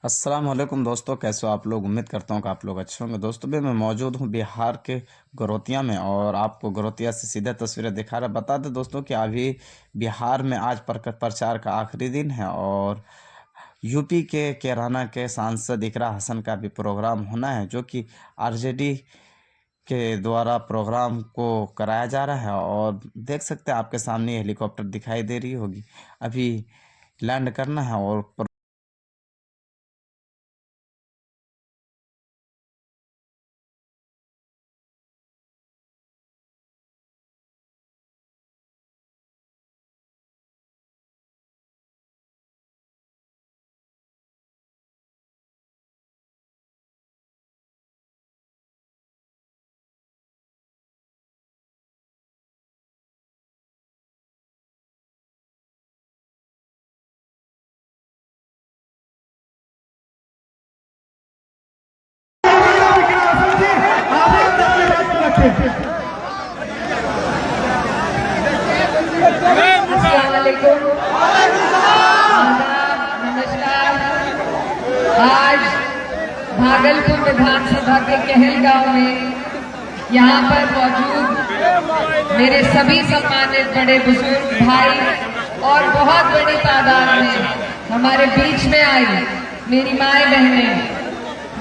अस्सलाम वालेकुम दोस्तों, कैसे हो आप लोग। उम्मीद करता हूँ कि आप लोग अच्छे होंगे। दोस्तों भी मैं मौजूद हूँ बिहार के गरोतिया में और आपको गरोतिया से सीधे तस्वीरें दिखा रहा। बता दें दोस्तों कि अभी बिहार में आज प्रचार का आखिरी दिन है और यूपी के कैराना के सांसद इकरा हसन का भी प्रोग्राम होना है, जो कि आरजेडी के द्वारा प्रोग्राम को कराया जा रहा है। और देख सकते हैं आपके सामने हेलीकॉप्टर दिखाई दे रही होगी, अभी लैंड करना है और अस्सलामुअलैकुम, आदाब, नमस्कार। आज भागलपुर विधानसभा के कहलगांव में यहाँ पर मौजूद मेरे सभी सम्मानित बड़े बुजुर्ग भाई और बहुत बड़ी तादाद में हमारे बीच में आई मेरी माए बहनें,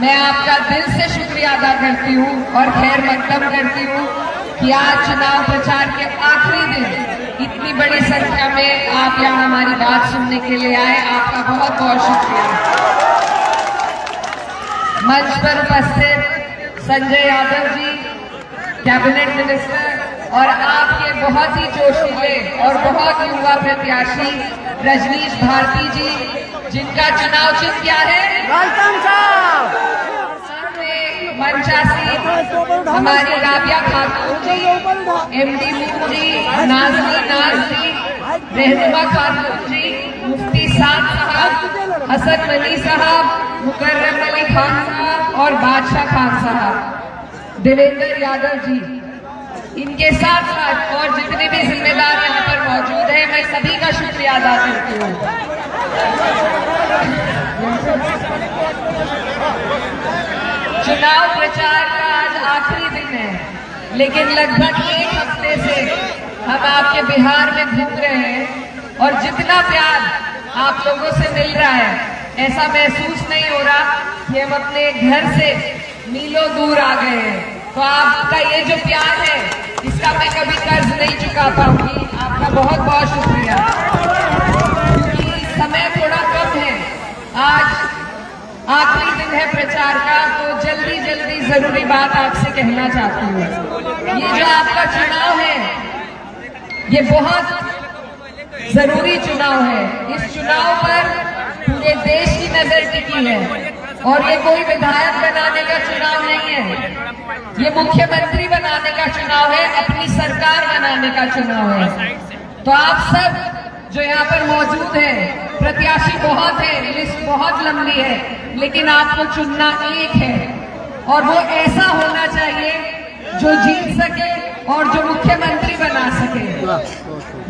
मैं आपका दिल से शुक्रिया अदा करती हूँ और खैर मकदम करती हूँ कि आज चुनाव प्रचार के आखिरी दिन इतनी बड़ी संख्या में आप यहाँ हमारी बात सुनने के लिए आए। आपका बहुत बहुत शुक्रिया। मंच पर उपस्थित संजय यादव जी, कैबिनेट मिनिस्टर, और आपके बहुत ही जोशीले और बहुत युवा प्रत्याशी रजनीश भारती जी, जिनका चुनाव चिन्ह क्या है? मंचासी हमारी राबिया खातून जी, एमडी मीनू जी, नाज़मी नाज जी, रहनुमा खातून जी, मुफ्ती साद साहब, हसन अली साहब, मुकर्रम अली खान साहब और बादशाह खान साहब, देवेंद्र यादव जी, इनके साथ साथ और जितने भी जिम्मेदार यहाँ पर मौजूद हैं, मैं सभी का शुक्रिया अदा करती हूँ। चुनाव प्रचार का आज आखिरी दिन है, लेकिन लगभग एक हफ्ते से हम आपके बिहार में घूम रहे हैं और जितना प्यार आप लोगों से मिल रहा है, ऐसा महसूस नहीं हो रहा कि हम अपने घर से मीलों दूर आ गए हैं। तो आपका ये जो प्यार है, इसका मैं कभी कर्ज नहीं चुका पाऊंगी। आपका बहुत बहुत शुक्रिया। क्योंकि समय थोड़ा कम है, आज आखिरी दिन है प्रचार का, तो जल्दी जल्दी जरूरी बात आपसे कहना चाहती हूँ। ये जो आपका चुनाव है, ये बहुत जरूरी चुनाव है। इस चुनाव पर पूरे देश की नजर टिकी है और ये कोई विधायक बनाने का चुनाव नहीं है, ये मुख्यमंत्री बनाने का चुनाव है, अपनी सरकार बनाने का चुनाव है। तो आप सब जो यहाँ पर मौजूद है, प्रत्याशी बहुत है, लिस्ट बहुत लंबी है, लेकिन आपको चुनना एक है और वो ऐसा होना चाहिए जो जीत सके और जो मुख्यमंत्री बना सके।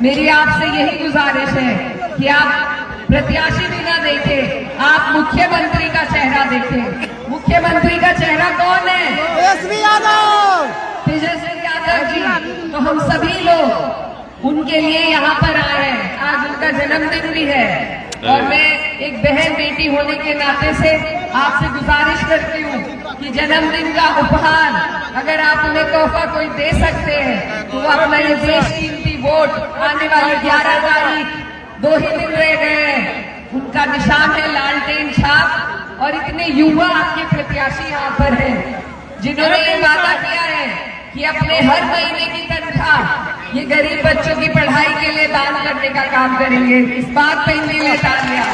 मेरी आपसे यही गुजारिश है कि आप प्रत्याशी भी ना देखें, आप मुख्यमंत्री का चेहरा देखें। मुख्यमंत्री का चेहरा कौन है? तेजस्वी यादव। तेजस्वी यादव जी। तो हम सभी लोग उनके लिए यहाँ पर आए हैं। आज उनका जन्मदिन भी है और मैं एक बहन बेटी होने के नाते से आपसे गुजारिश करती हूँ कि जन्मदिन का उपहार अगर आप उन्हें तोहफा कोई दे सकते हैं तो वो अपना ये बेशकीमती वोट, आने वाली 11 तारीख, 2 ही दिन रह गए हैं, उनका निशान है लालटेन छाप। और इतने युवा आपके प्रत्याशी यहाँ पर हैं जिन्होंने ये वादा किया है कि अपने हर महीने की तनख्वाह ये गरीब बच्चों की पढ़ाई के लिए दान करने का काम करेंगे। इस बात पे इन्हीं ने तालियां।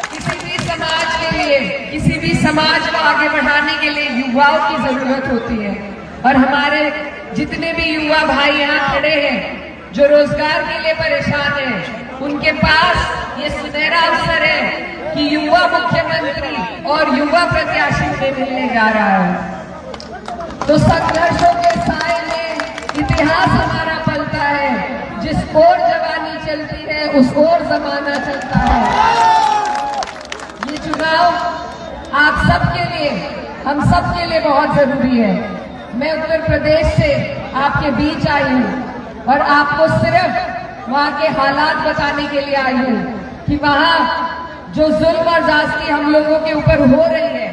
किसी भी समाज के लिए, किसी भी समाज को आगे बढ़ाने के लिए युवाओं की जरूरत होती है और हमारे जितने भी युवा भाई यहाँ खड़े हैं जो रोजगार के लिए परेशान हैं, उनके पास ये सुनहरा अवसर है कि युवा मुख्यमंत्री और युवा प्रत्याशी उन्हें मिलने जा रहा है। तो संघर्षों के साए में इतिहास हमारा पलता है, जिस ओर जवानी चलती है उस ओर जमाना चलता है। हम सब के लिए बहुत जरूरी है। मैं उत्तर प्रदेश से आपके बीच आई हूँ और आपको सिर्फ वहाँ के हालात बताने के लिए आई हूँ कि वहाँ जो जुल्म और जास्ती हम लोगों के ऊपर हो रही है,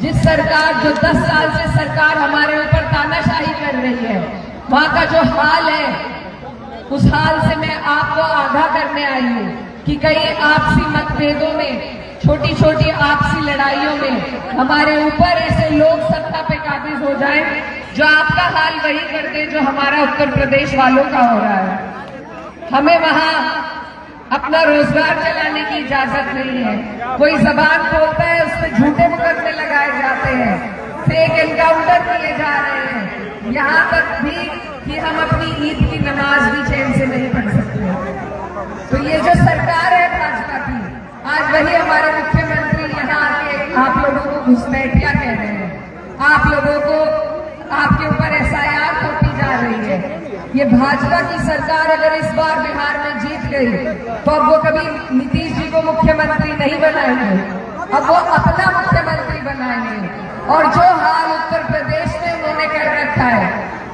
जिस सरकार जो 10 साल से सरकार हमारे ऊपर तानाशाही कर रही है, वहाँ का जो हाल है, उस हाल से मैं आपको आगाह करने आई हूँ कि कहीं आपसी मतभेदों में, छोटी छोटी आपसी लड़ाइयों में हमारे ऊपर ऐसे लोग सत्ता पे काबिज हो जाए जो आपका हाल वही कर दे जो हमारा उत्तर प्रदेश वालों का हो रहा है। हमें वहाँ अपना रोजगार चलाने की इजाजत नहीं है। कोई जबान खोलता है, उस पर झूठे मुकदमे लगाए जाते हैं, फेक एनकाउंटर किए जा रहे हैं, यहाँ तक भी कि हम अपनी ईद की नमाज भी चैन से नहीं पढ़ सकते। तो ये जो सरकार है भाजपा की, आज वही हमारे मुख्यमंत्री यहाँ आके आप लोगों को घुसपैठिया कह रहे हैं, आप लोगों को आपके ऊपर SIR थोपी जा रही है। ये भाजपा की सरकार अगर इस बार बिहार में जीत गई तो अब वो कभी नीतीश जी को मुख्यमंत्री नहीं बनाएंगे, अब वो अपना मुख्यमंत्री बनाएंगे। और जो हाल उत्तर प्रदेश में उन्होंने कर रखा है,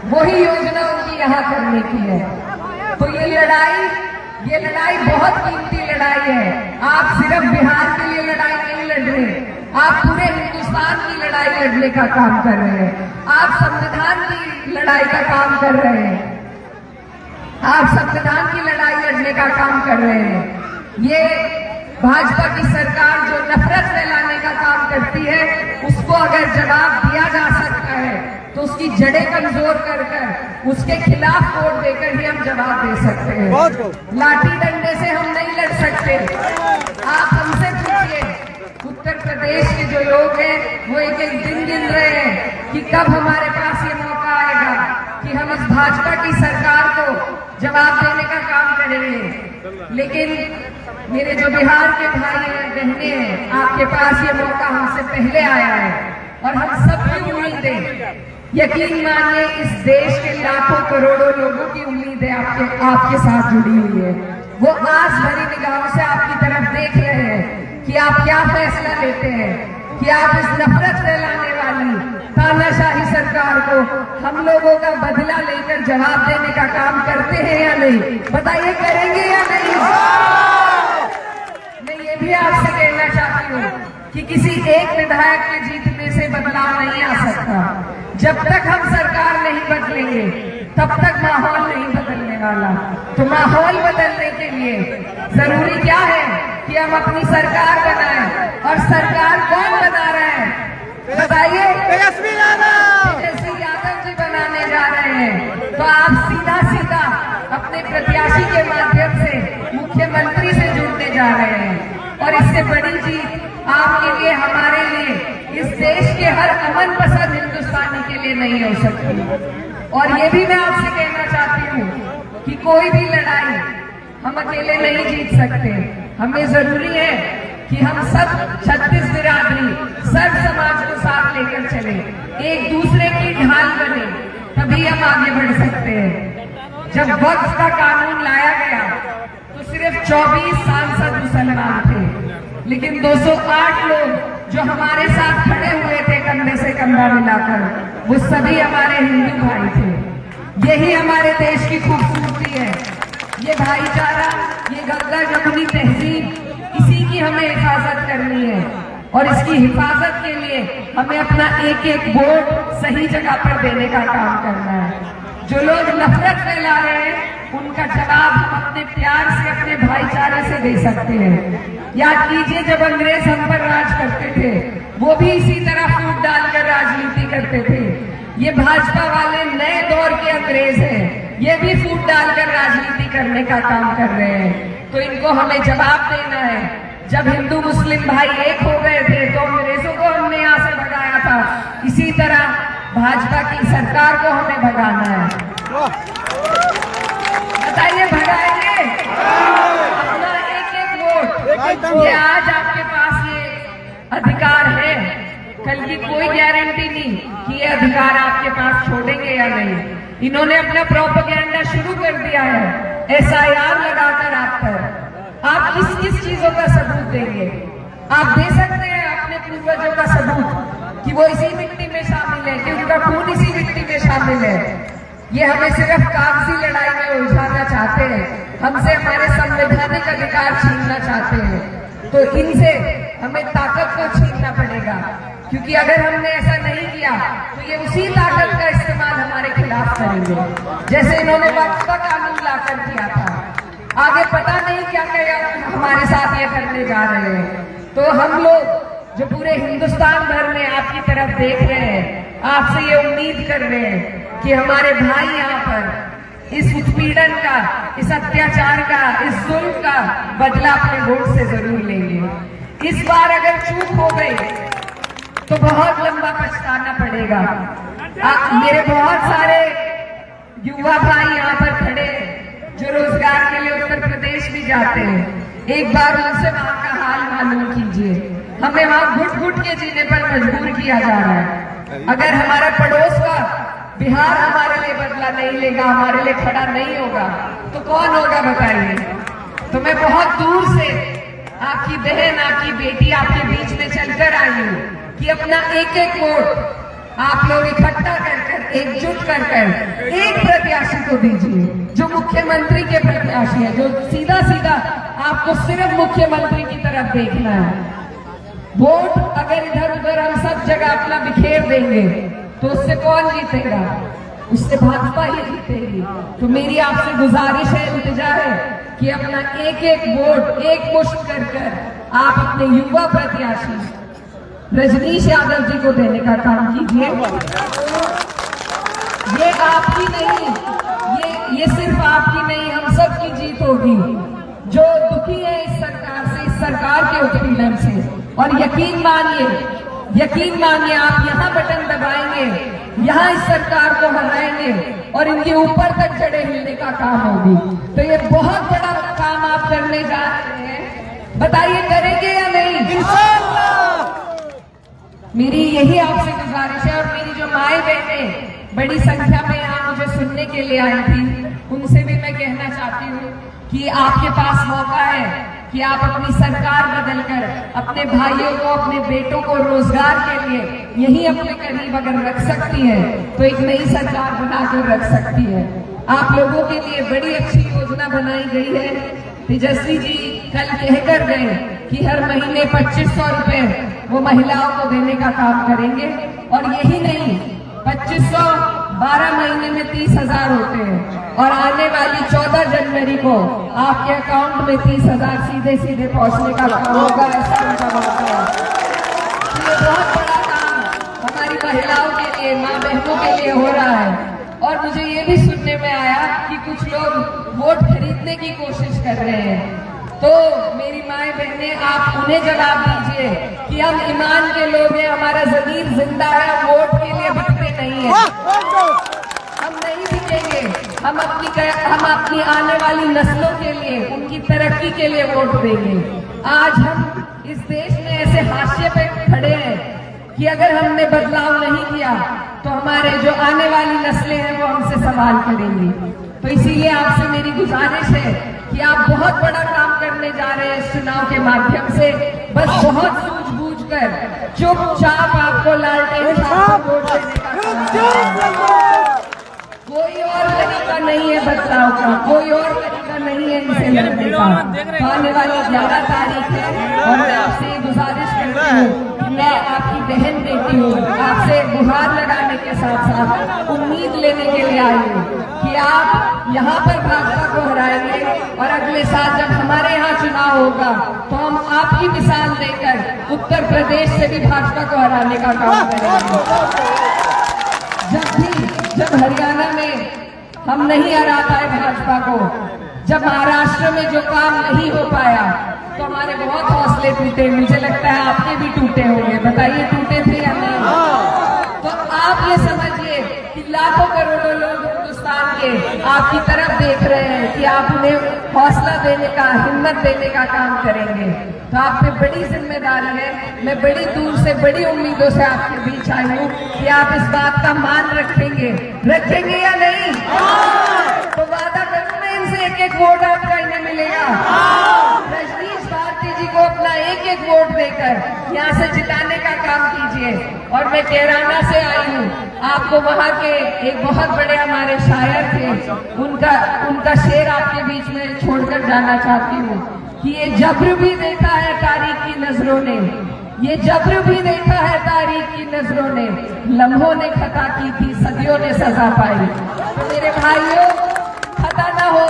वही योजना उनकी यहाँ करने की है। तो ये लड़ाई बहुत कीमती लड़ाई है। आप सिर्फ बिहार के लिए लड़ाई नहीं लड़ रहे, आप पूरे हिंदुस्तान की लड़ाई लड़ने का काम कर रहे हैं। आप संविधान की लड़ाई का काम कर रहे हैं, आप संविधान की लड़ाई लड़ने का काम कर रहे हैं। ये भाजपा की सरकार जो नफरत फैलाने का काम करती है, उसको अगर जवाब दिया जा सकता है तो उसकी जड़ें कमजोर कर कर उसके खिलाफ वोट देकर ही हम जवाब दे सकते हैं। लाठी डंडे से हम नहीं लड़ सकते। आप हमसे पूछिए, उत्तर प्रदेश के जो लोग हैं वो एक एक दिन गिन रहे हैं कि कब हमारे पास ये मौका आएगा कि हम इस भाजपा की सरकार को जवाब देने का काम करेंगे। लेकिन मेरे जो बिहार के भाई हैं, बहनें हैं, आपके पास ये मौका हमसे पहले आया है और हम सबकी उम्मीदें, यकीन मानिए इस देश के लाखों करोड़ों लोगों की उम्मीदें आपके साथ जुड़ी हुई है। वो आस भरी निगाहों से आपकी तरफ देख रहे हैं कि आप क्या फैसला लेते हैं, कि आप इस नफरत फैलाने वाली तानाशाही सरकार को हम लोगों का बदला लेकर जवाब देने का काम करते हैं या नहीं? बताइए, करेंगे या नहीं? मैं ये भी आपसे कहना चाहती हूँ कि किसी एक विधायक के जीतने से बदलाव नहीं आ सकता। जब तक हम सरकार नहीं बदलेंगे तब तक माहौल नहीं बदलने वाला। तो माहौल बदलने के लिए जरूरी क्या है कि हम अपनी सरकार बनाएं। और सरकार कौन बना रहा है बताइए? तेजस्वी यादव जी बनाने जा रहे हैं। तो आप सीधा सीधा अपने प्रत्याशी के माध्यम से मुख्यमंत्री से जुड़ने जा रहे हैं। और इससे बड़ी जीत आपके लिए, हमारे लिए, इस देश के हर अमन पसंद हिंदुस्तानी के लिए नहीं हो सकती। और ये भी मैं आपसे कहना चाहती हूँ कि कोई भी लड़ाई हम अकेले नहीं जीत सकते। हमें जरूरी है कि हम सब 36 बिरादरी, सर्व समाज को साथ लेकर चले, एक दूसरे की ढाल बने, तभी हम आगे बढ़ सकते हैं। जब वक्फ का कानून लाया गया तो सिर्फ 24 सांसद मुसलमान थे, लेकिन 208 लोग जो हमारे साथ खड़े हुए थे कंधे से कंधा मिलाकर, वो सभी हमारे हिंदू भाई थे। यही हमारे देश की खूबसूरती है, ये भाईचारा, ये गंगा जमुनी तहजीब, इसी की हमें हिफाजत करनी है। और इसकी हिफाजत के लिए हमें अपना एक एक वोट सही जगह पर देने का काम करना है। जो लोग नफरत फैला रहे हैं उनका जवाब हम अपने प्यार से, अपने भाईचारे से दे सकते हैं। याद कीजिए, जब अंग्रेज हम पर राज करते थे वो भी इसी तरह फूट डालकर राजनीति करते थे। ये भाजपा वाले नए दौर के अंग्रेज हैं, ये भी फूट डालकर राजनीति करने का काम कर रहे हैं। तो इनको हमें जवाब देना है। जब हिंदू मुस्लिम भाई एक हो गए थे तो अंग्रेजों को हमने यहाँ से भगाया था, इसी तरह भाजपा की सरकार को हमें भगाना है। बताइए, भगाएंगे? अपना एक एक वोट, ये आज आपके पास ये अधिकार है, कल की कोई गारंटी नहीं कि ये अधिकार आपके पास छोड़ेंगे या नहीं। इन्होंने अपना प्रोपेगेंडा शुरू कर दिया है, SIR लगाकर आप पर। आप किस किस चीजों का सबूत देंगे? आप दे सकते हैं अपने पूर्वजों का सबूत कि वो इसी मिट्टी में शामिल है, कि उनका खून इसी मिट्टी में शामिल है। ये हमें सिर्फ कागजी लड़ाई में उलझाना चाहते हैं, हमसे हमारे संवैधानिक अधिकार छीनना चाहते हैं। तो इनसे हमें ताकत को छीनना पड़ेगा, क्योंकि अगर हमने ऐसा नहीं किया तो ये उसी ताकत का इस्तेमाल हमारे खिलाफ करेंगे, जैसे इन्होंने वक्फ का कानून लाकर किया था। आगे पता नहीं क्या क्या हमारे साथ ये करने जा रहे हैं। तो हम लोग जो पूरे हिंदुस्तान भर में आपकी तरफ देख रहे हैं, आपसे ये उम्मीद कर रहे हैं कि हमारे भाई यहाँ पर इस उत्पीड़न का, इस अत्याचार का, इस जुल्म का बदला अपने वोट से जरूर लेंगे। इस बार अगर चूक हो गई तो बहुत लंबा पछताना पड़ेगा। मेरे बहुत सारे युवा भाई यहाँ पर खड़े जो रोजगार के लिए उत्तर प्रदेश भी जाते हैं, एक बार उनसे वहां का हाल मालूम कीजिए। हमें वहां घुट घुट के जीने पर मजबूर किया जा रहा है। अगर हमारा पड़ोस का बिहार हमारे लिए बदला नहीं लेगा, हमारे लिए खड़ा नहीं होगा, तो कौन होगा बताइए। तो मैं बहुत दूर से आपकी बहन, आपकी बेटी आपके बीच में चलकर आई हूँ कि अपना एक एक वोट आप लोग इकट्ठा कर एकजुट कर एक प्रत्याशी को दीजिए जो मुख्यमंत्री के प्रत्याशी है, जो सीधा सीधा आपको सिर्फ मुख्यमंत्री की तरफ देखना है। वोट अगर इधर उधर हम सब जगह अपना बिखेर देंगे तो उससे कौन जीतेगा? उससे भाजपा ही जीतेगी। तो मेरी आपसे गुजारिश है, इल्तिजा है कि अपना एक एक वोट एक मुश्त कर आप अपने युवा प्रत्याशी रजनीश यादव जी को देने का काम कीजिए। ये आपकी नहीं, ये सिर्फ आपकी नहीं, हम सब की जीत होगी जो दुखी है इस सरकार से, इस सरकार के उत्पीड़न से। और यकीन मानिए आप यहाँ बटन दबाएंगे, यहाँ इस सरकार को हराएंगे और इनके ऊपर तक चढ़े हिलने का काम होगी। तो ये बहुत बड़ा काम आप करने जा रहे हैं, बताइए करेंगे या नहीं? मेरी यही आपसे गुजारिश है। और मेरी जो माए बहनें बड़ी संख्या में यहाँ मुझे सुनने के लिए आई थी, उनसे भी मैं कहना चाहती हूँ कि आपके पास मौका है कि आप अपनी सरकार बदलकर अपने भाइयों को, अपने बेटों को रोजगार के लिए यही अपने करीब अगर रख सकती है तो एक नई सरकार बनाकर रख सकती है। आप लोगों के लिए बड़ी अच्छी योजना बनाई गई है। तेजस्वी जी कल कहकर गए कि हर महीने 2500 रुपए वो महिलाओं को देने का काम करेंगे। और यही नहीं, 2500 12 महीने में 30,000 होते हैं और आने वाली 14 जनवरी को आपके अकाउंट में 30,000 सीधे सीधे पहुंचने का काम होगा। ऐसा उनका वादा है। ये बहुत बड़ा काम हमारी महिलाओं के लिए, माँ बहनों के लिए हो रहा है। और मुझे ये भी सुनने में आया कि कुछ लोग वोट खरीदने की कोशिश कर रहे हैं। तो मेरी माए बहनें, आप उन्हें जवाब दीजिए कि हम ईमान के लोग हैं, हमारा ज़मीर जिंदा है, वोट के लिए बिकते नहीं है, हम नहीं बिकेंगे। हम अपनी आने वाली नस्लों के लिए, उनकी तरक्की के लिए वोट देंगे। आज हम इस देश में ऐसे हाशिए पे खड़े हैं कि अगर हमने बदलाव नहीं किया तो हमारे जो आने वाली नस्लें हैं वो हमसे सवाल करेंगी। तो इसीलिए आपसे मेरी गुजारिश है कि आप बहुत बड़ा काम करने जा रहे हैं इस चुनाव के माध्यम से। बस बहुत सूझबूझ कर चुपचाप आपको लालटेन छाप वोट देने का काम। कोई और तरीका नहीं है बदलाव का, कोई और तरीका नहीं है इनसे लड़ने का। तो आने वाली 11 तारीख है और मैं आपसे गुजारिश करती हूँ, मैं आपकी बहन बेटी हूँ, आपसे गुहार लगाने के साथ साथ उम्मीद लेने के लिए आई हूँ कि आप यहाँ पर भाजपा को हराएंगे और अगले साल जब हमारे यहाँ चुनाव होगा तो हम आपकी मिसाल देकर उत्तर प्रदेश से भी भाजपा को हराने का काम करेंगे। जब हरियाणा में हम नहीं हरा पाए भाजपा को, जब महाराष्ट्र में जो काम नहीं हो पाया तो हमारे बहुत हौसले टूटे। मुझे लगता है आपके भी टूटे होंगे, बताइए टूटे थे या नहीं? तो आप ये समझिए कि लाखों करोड़ों लोग हिंदुस्तान के आपकी तरफ देख रहे हैं कि आप उन्हें हौसला देने का, हिम्मत देने का काम करेंगे। तो आप पे बड़ी जिम्मेदारी है। मैं बड़ी दूर से, बड़ी उम्मीदों से आपके बीच आई हूँ कि आप इस बात का मान रखेंगे या नहीं? तो वादा करूँ मैं इनसे एक एक वोट आपका इन्हें मिलेगा। रजनीश भारती जी को अपना अपना एक एक वोट देकर यहाँ से जिताने का काम कीजिए। और मैं कैराना से आई हूँ, आपको वहाँ के एक बहुत बड़े हमारे शायर थे, उनका शेर आपके बीच में छोड़कर जाना चाहती हूँ कि ये जब्र भी देखा है तारीख की नजरों ने, ये जब्र भी देखा है तारीख की नजरों ने, लम्हों ने खता की थी सदियों ने सजा पाई। तो मेरे भाइयों, खता ना हो,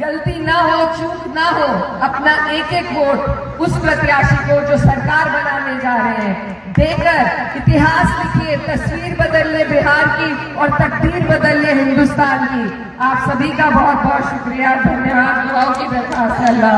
गलती ना हो, चूक ना हो, अपना एक एक वोट उस प्रत्याशी को जो सरकार बनाने जा रहे हैं देकर इतिहास लिखिए, तस्वीर बदल ले बिहार की और तकदीर बदल ले हिंदुस्तान की। आप सभी का बहुत बहुत शुक्रिया, धन्यवाद, दुआओं की दरख्वास्त है। अल्लाह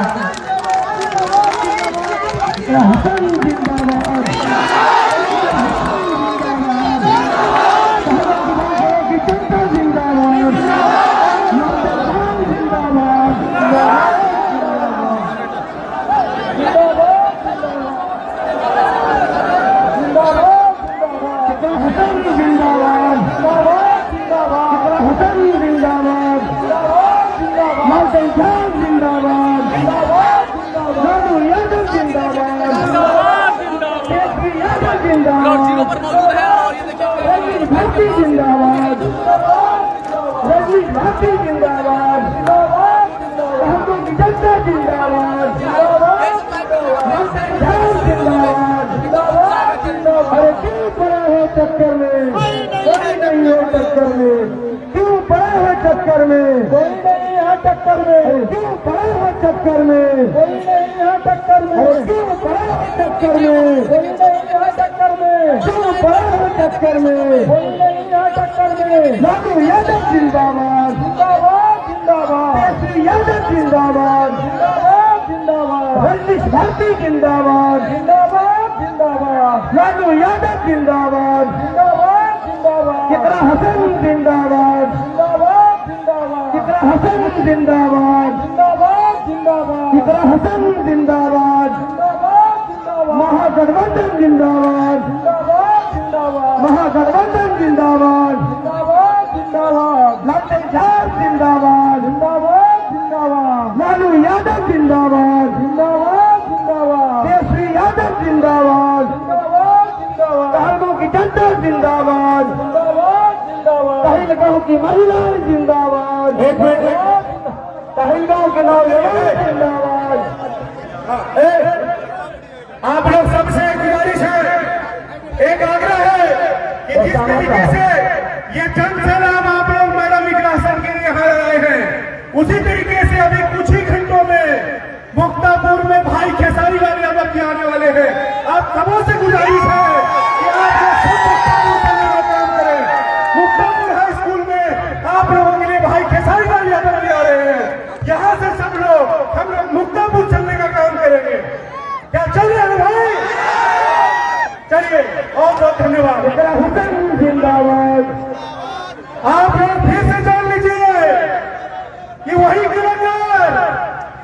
चक्कर में कोई नहीं हो, टक्कर में क्यों पड़ा है, चक्कर में कोई नहीं है, टक्कर में क्यों पड़ा है, चक्कर में कोई नहीं है, टक्कर में क्यों पड़ा है, चक्कर में कोई नहीं है, टक्कर में क्यों पड़ा है, चक्कर में कोई नहीं है, टक्कर में। लालू यादव जिंदाबाद, जिंदाबाद, जिंदाबाद, केसरी यादव जिंदाबाद, जिंदाबाद, जिंदाबाद, रजनीश भारती जिंदाबाद, जिंदाबाद, जिंदाबाद, लालू यादव जिंदाबाद, जिंदाबाद, जिंदाबाद, इकरा हसन जिंदाबाद, जिंदाबाद, जिंदाबाद, इकरा हसन जिंदाबाद, जिंदाबाद, जिंदाबाद, इकरा हसन जिंदाबाद, जिंदाबाद, जिंदाबाद, महागठबंधन जिंदाबाद, जिंदाबाद, जिंदाबाद, महागठबंधन जिंदाबाद, जिंदाबाद, जिंदाबाद, लालटेनचार जिंदाबाद, जिंदाबाद, जिंदाबाद, लालू यादव जिंदाबाद, जिंदाबाद, जिंदाबाद, केसरी यादव जिंदाबाद, जिंदाबाद, जिंदाबाद, कहलगांव की जनता जिंदाबाद, जिंदाबाद, जिंदाबाद, कहलगांव की महिलाएं जिंदाबाद, एक मिनट, कहलगांव के नौजवान जिंदाबाद। आप लोग सबसे एक गुजारिश है, एक आग्रह है कि जिस तरीके से ये जन सैलाब आप लोग मैडम इकरा हसन के यहाँ आए हैं, उसी तरीके से अभी कुछ ही घंटों में मुक्तापुर में भाई खेसारी लाल यादव जी आने वाले हैं। आप सबों से गुजारिश है कि आप लोग सब मुक्तापुर चलने का काम करें। मुक्तापुर हाई स्कूल में आप लोगों के लिए भाई खेसारी लाल यादव जी आ रहे हैं। यहाँ से सब लोग हम लोग मुक्तापुर चलने का काम करेंगे। क्या चल रहे हैं भाई? चलिए, बहुत बहुत धन्यवाद। इकरा हसन जिंदाबाद। आप लोग फिर से जान लीजिए कि वही कलाकार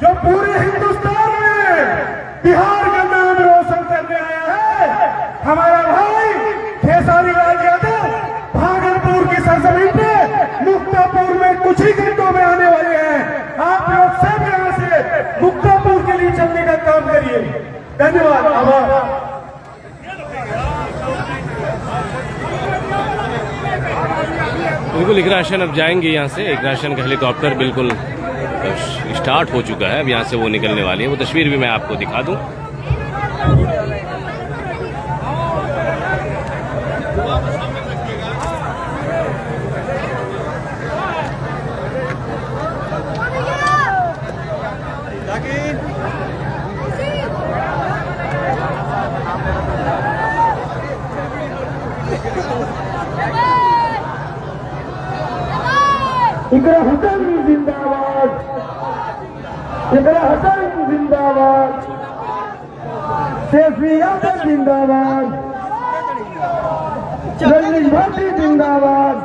जो पूरे हिंदुस्तान में बिहार का नाम रोशन करने आया है, हमारा भाई खेसारी लाल यादव भागलपुर की सरजमीन पे मुक्तापुर में कुछ ही घंटों में आने वाले हैं। आप लोग सब यहाँ से मुक्तापुर के लिए चलने का काम करिए। धन्यवाद, आभार। बिल्कुल एक राशन अब जाएंगे यहाँ से, एक राशन का हेलीकॉप्टर बिल्कुल स्टार्ट हो चुका है, अब यहाँ से वो निकलने वाली है। वो तस्वीर भी मैं आपको दिखा दूं। इकरा हसन जिंदाबाद, इकरा हसन जिंदाबाद, केसरी यादव जिंदाबाद, रजनीश भारती जिंदाबाद,